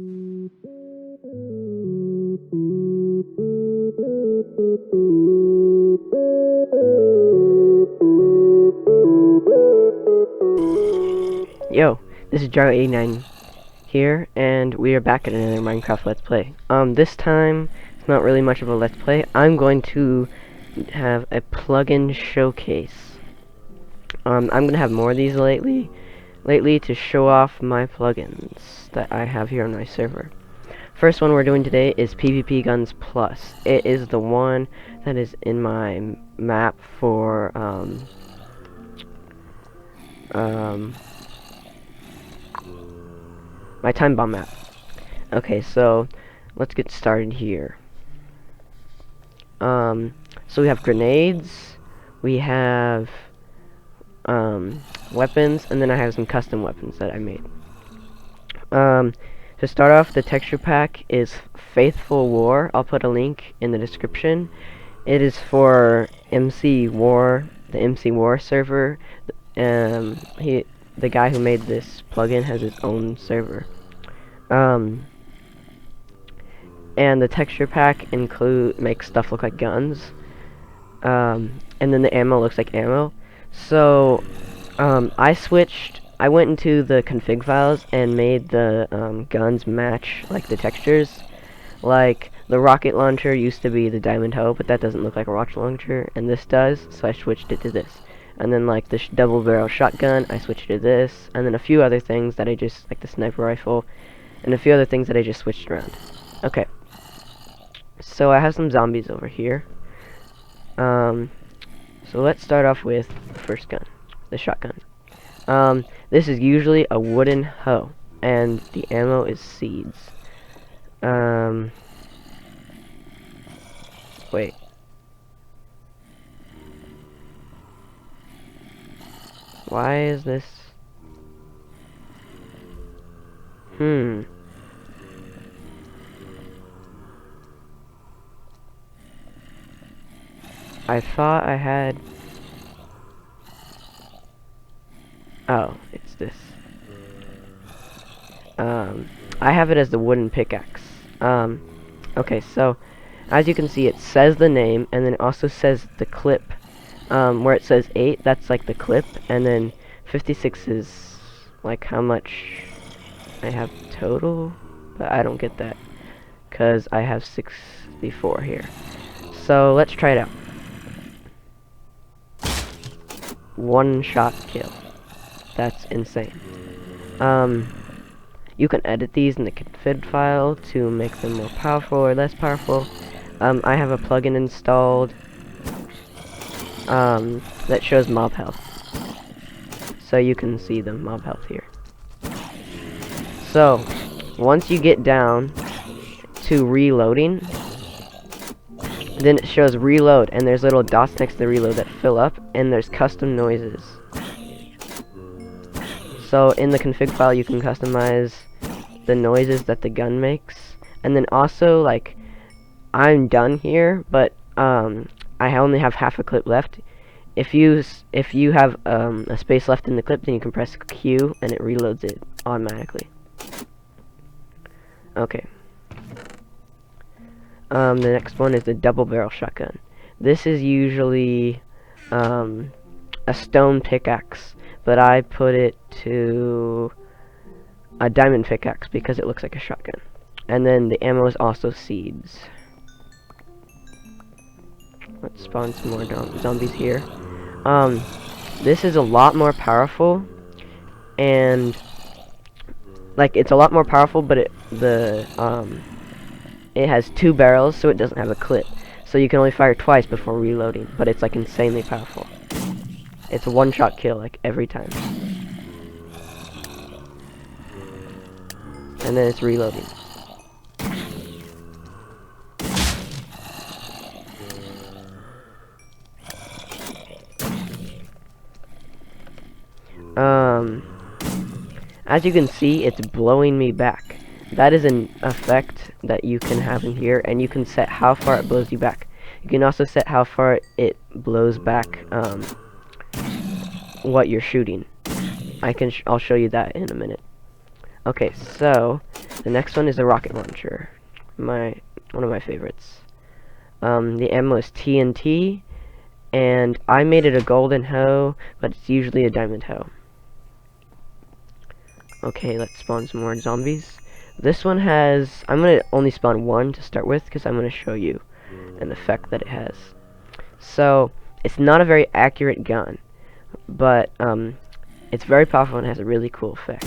Yo, this is Gyro89 here, and we are back at another Minecraft Let's Play. This time, it's not really much of a Let's Play. I'm going to have a plugin showcase. I'm gonna have more of these lately to show off my plugins that I have here on my server. First one we're doing today is PVPGuns Plus. It is the one that is in my map for, my time bomb map. Okay, so let's get started here. So we have grenades, we have weapons, and then I have some custom weapons that I made. To start off, the texture pack is Faithful War. I'll put a link in the description. It is for MC War, the MC War server. The guy who made this plugin has his own server. And the texture pack makes stuff look like guns. And then the ammo looks like ammo. So I went into the config files and made the guns match like the textures. Like the rocket launcher used to be the diamond hoe, but that doesn't look like a rocket launcher, and this does, so I switched it to this. And then like the double barrel shotgun, I switched to this, and then a few other things that I just, like the sniper rifle, and a few other things that I just switched around. Okay, so I have some zombies over here. So let's start off with the first gun, the shotgun. This is usually a wooden hoe, and the ammo is seeds. Wait. Why is this? I thought I had... Oh, it's this. I have it as the wooden pickaxe. Okay, so as you can see, it says the name, and then it also says the clip. Where it says 8, that's like the clip, and then 56 is like how much I have total, but I don't get that because I have 64 here. So let's try it out. One shot kill. That's insane. You can edit these in the config file to make them more powerful or less powerful. I have a plugin installed that shows mob health, so you can see the mob health here. So once you get down to reloading, then it shows reload, and there's little dots next to the reload that fill up, and there's custom noises. So in the config file you can customize the noises that the gun makes, and then also, like, I'm done here, but I only have half a clip left. If you have a space left in the clip, then you can press Q and it reloads it automatically. Okay. The next one is the double barrel shotgun. This is usually a stone pickaxe, but I put it to a diamond pickaxe because it looks like a shotgun. And then the ammo is also seeds. Let's spawn some more zombies here. This is a lot more powerful, and like it's a lot more powerful, but it has 2 barrels, so it doesn't have a clip. So you can only fire twice before reloading, but it's like insanely powerful. It's a one-shot kill like every time. And then it's reloading. As you can see, it's blowing me back. That is an effect that you can have in here, and you can set how far it blows you back. You can also set how far it blows back what you're shooting. I'll show you that in a minute. Okay, so the next one is a rocket launcher. One of my favorites. The ammo is TNT, and I made it a golden hoe, but it's usually a diamond hoe. Okay, let's spawn some more zombies. This one has, I'm going to only spawn one to start with, because I'm going to show you an effect that it has. So, it's not a very accurate gun, but it's very powerful and has a really cool effect.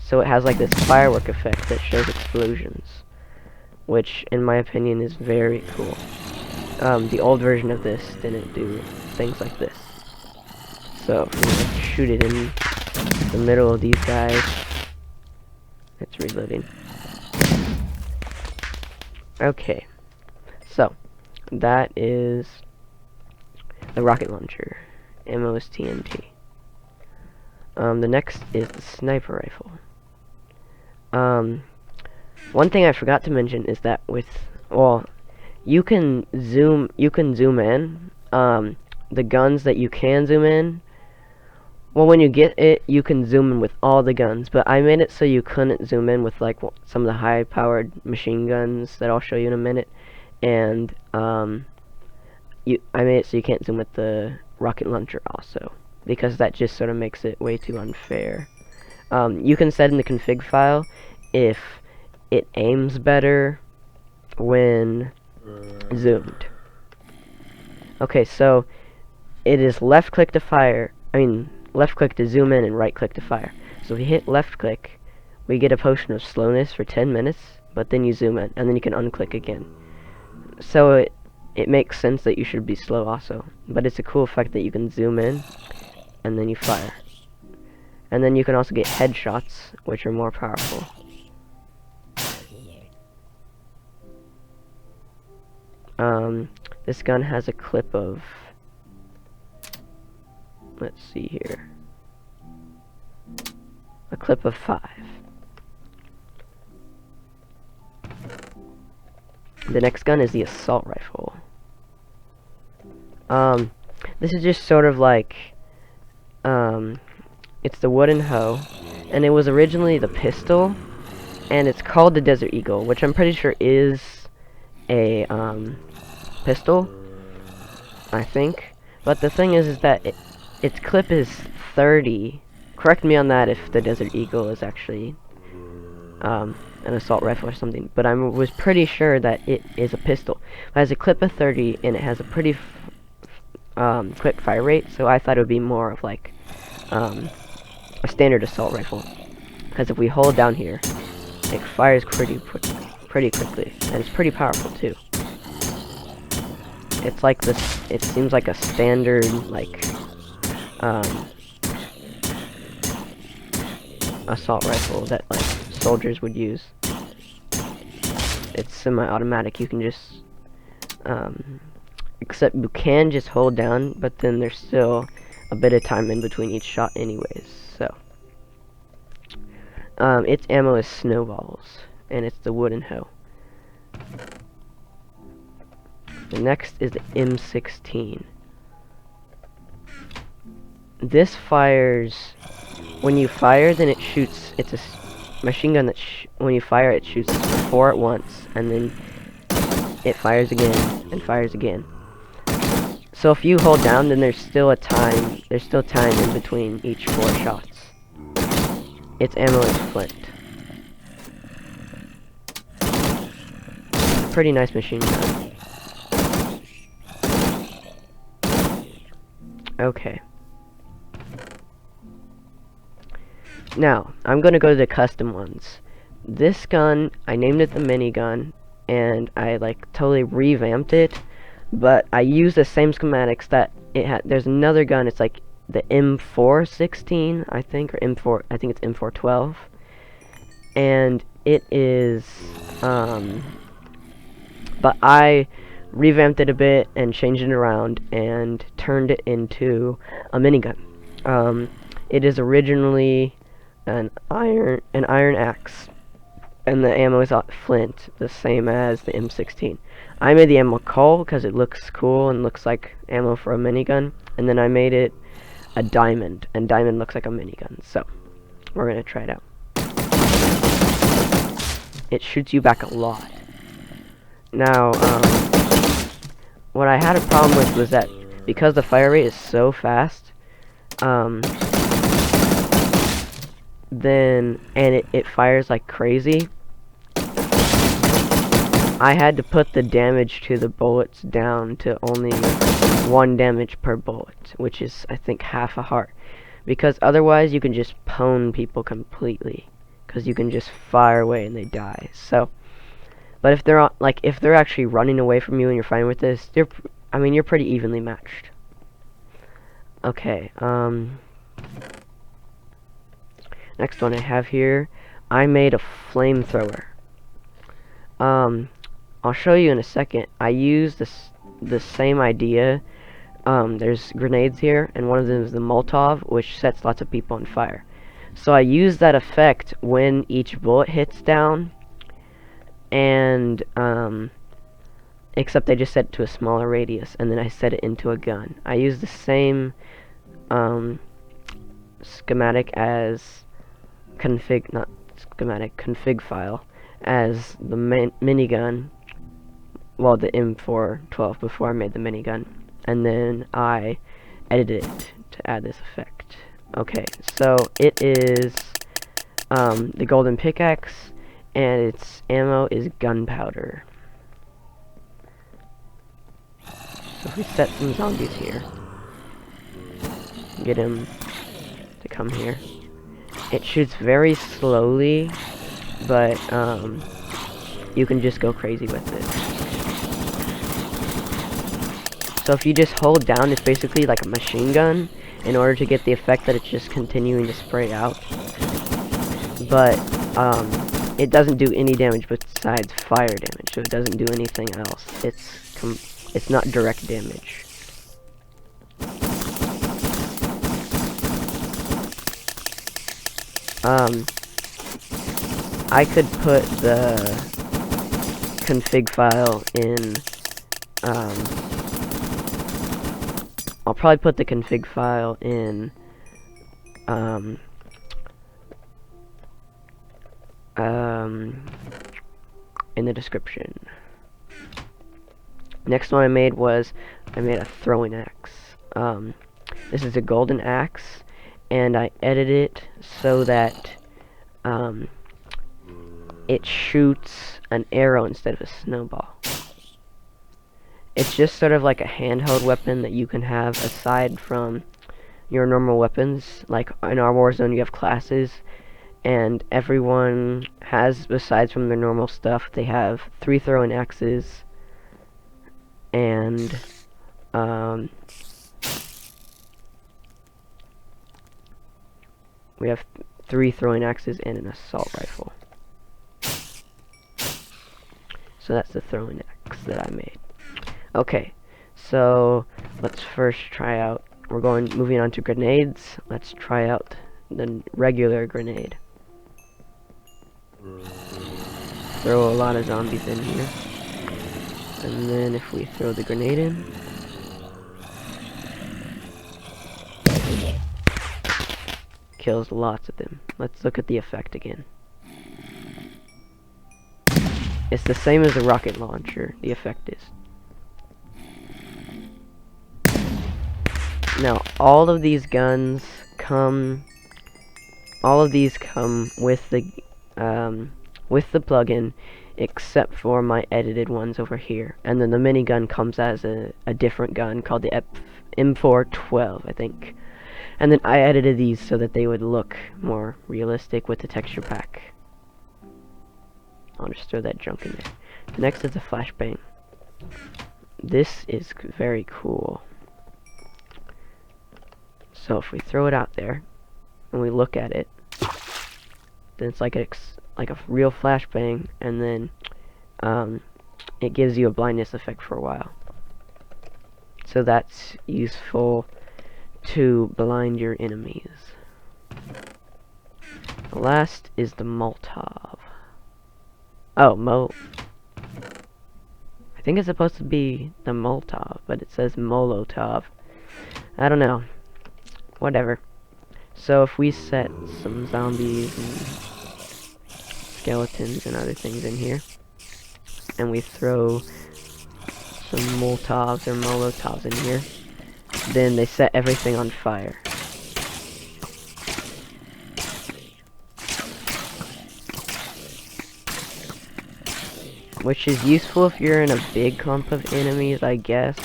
So it has like this firework effect that shows explosions, which in my opinion is very cool. The old version of this didn't do things like this. So if we like, shoot it in the middle of these guys, it's reloading. Okay, so that is the rocket launcher. Ammo is TNT. The next is the sniper rifle. One thing I forgot to mention is that you can zoom in. The guns that you can zoom in, well, when you get it, you can zoom in with all the guns, but I made it so you couldn't zoom in with like some of the high-powered machine guns that I'll show you in a minute, and I made it so you can't zoom with the rocket launcher also, because that just sort of makes it way too unfair. You can set in the config file if it aims better when zoomed. Okay, so it is left click to fire, left click to zoom in and right click to fire. So if we hit left click, we get a potion of slowness for 10 minutes, but then you zoom in, and then you can unclick again. So it makes sense that you should be slow also, but it's a cool effect that you can zoom in, and then you fire. And then you can also get headshots, which are more powerful. This gun has a clip of, let's see here, a clip of 5. The next gun is the assault rifle. This is just sort of like, it's the wooden hoe, and it was originally the pistol, and it's called the Desert Eagle, which I'm pretty sure is a pistol, I think. But the thing is that its clip is 30. Correct me on that if the Desert Eagle is actually an assault rifle or something, but I was pretty sure that it is a pistol. It has a clip of 30 and it has a pretty quick fire rate, so I thought it would be more of like a standard assault rifle, because if we hold down here, it fires pretty quickly, and it's pretty powerful too. It's like this, it seems like a standard like assault rifle that like soldiers would use. It's semi-automatic. You can just except you can just hold down, but then there's still a bit of time in between each shot anyways. So its ammo is snowballs, and it's the wooden hoe. The next is the M16. This fires, when you fire, then it shoots. It's a machine gun that when you fire, it shoots 4 at once, and then it fires again and fires again. So if you hold down, then there's still time in between each 4 shots. Its ammo is flint. Pretty nice machine gun. Okay. Now, I'm gonna go to the custom ones. This gun, I named it the minigun, and I like totally revamped it, but I used the same schematics that it had. There's another gun, it's like the M416, I think, or I think it's M412, and it is, but I revamped it a bit and changed it around and turned it into a minigun. It is originally an iron axe, and the ammo is flint, the same as the M16. I made the ammo coal because it looks cool and looks like ammo for a minigun, and then I made it a diamond, and diamond looks like a minigun. So we're gonna try it out. It shoots you back a lot. Now, what I had a problem with was that because the fire rate is so fast, then, and it fires like crazy, I had to put the damage to the bullets down to only 1 damage per bullet, which is, I think, half a heart. Because otherwise, you can just pwn people completely. Because you can just fire away and they die. So, but if they're like, if they're actually running away from you and you're fighting with this, you're pretty evenly matched. Okay, next one I have here, I made a flamethrower. I'll show you in a second. I use the same idea. There's grenades here, and one of them is the Molotov, which sets lots of people on fire. So I use that effect when each bullet hits down, and except I just set it to a smaller radius, and then I set it into a gun. I use the same schematic as config file as the minigun. Well, the M412 before I made the minigun, and then I edited it to add this effect. Okay, so it is the golden pickaxe, and its ammo is gunpowder. So if we set some zombies here, get him to come here. It shoots very slowly, but you can just go crazy with it. So if you just hold down, it's basically like a machine gun in order to get the effect that it's just continuing to spray out. But it doesn't do any damage besides fire damage, so it doesn't do anything else. It's not direct damage. I could put the config file in, I'll probably put the config file in, in the description. Next one I made was, I made a throwing axe. This is a golden axe, and I edited it so that it shoots an arrow instead of a snowball. It's just sort of like a handheld weapon that you can have aside from your normal weapons. Like in our Warzone you have classes, and everyone has, besides from their normal stuff, they have 3 throwing axes, and we have 3 throwing axes and an assault rifle. So that's the throwing axe that I made. Okay, so let's first try out, moving on to grenades. Let's try out the regular grenade. Throw a lot of zombies in here. And then if we throw the grenade in, kills lots of them. Let's look at the effect again. It's the same as the rocket launcher, the effect is. Now, all of these come with the plugin, except for my edited ones over here. And then the minigun comes as a different gun called the M412, I think. And then I edited these so that they would look more realistic with the texture pack. I'll just throw that junk in there. The next is the Flashbang. This is very cool. So if we throw it out there and we look at it, then it's like a real flashbang, and then it gives you a blindness effect for a while. So that's useful to blind your enemies. The last is the Molotov. Oh, I think it's supposed to be the Molotov, but it says Molotov. I don't know. Whatever. So if we set some zombies and skeletons and other things in here, and we throw some Molotovs in here, then they set everything on fire. Which is useful if you're in a big clump of enemies, I guess.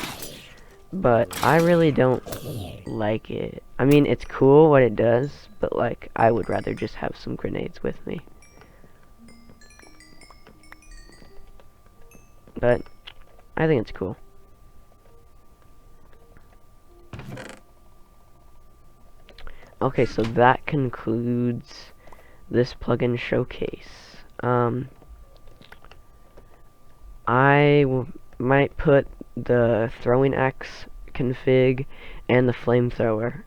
But I really don't like it. I mean, it's cool what it does, but like, I would rather just have some grenades with me. But I think it's cool. Okay, so that concludes this plugin showcase. Might put the throwing axe config and the flamethrower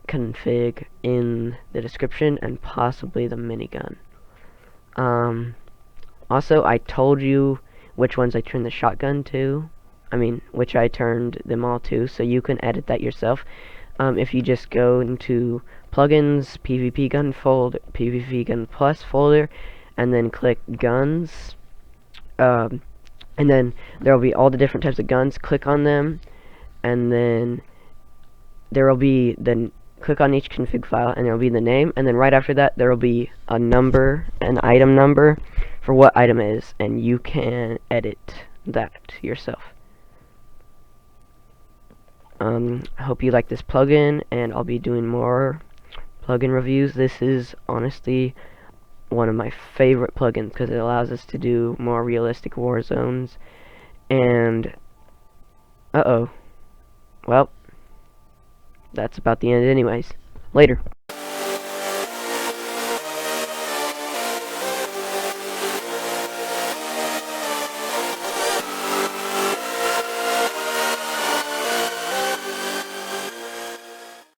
config in the description, and possibly the minigun. Also, I told you which ones I turned the shotgun to. I mean, which I turned them all to, so you can edit that yourself. If you just go into plugins, PVPGun folder, PVPGun plus folder, and then click guns, and then there will be all the different types of guns. Click on them, and then there will be click on each config file, and there will be the name, and then right after that there will be a number, an item number for what item it is, and you can edit that yourself. I hope you like this plugin, and I'll be doing more plugin reviews. This is honestly one of my favorite plugins because it allows us to do more realistic war zones. And well, that's about the end anyways. Later.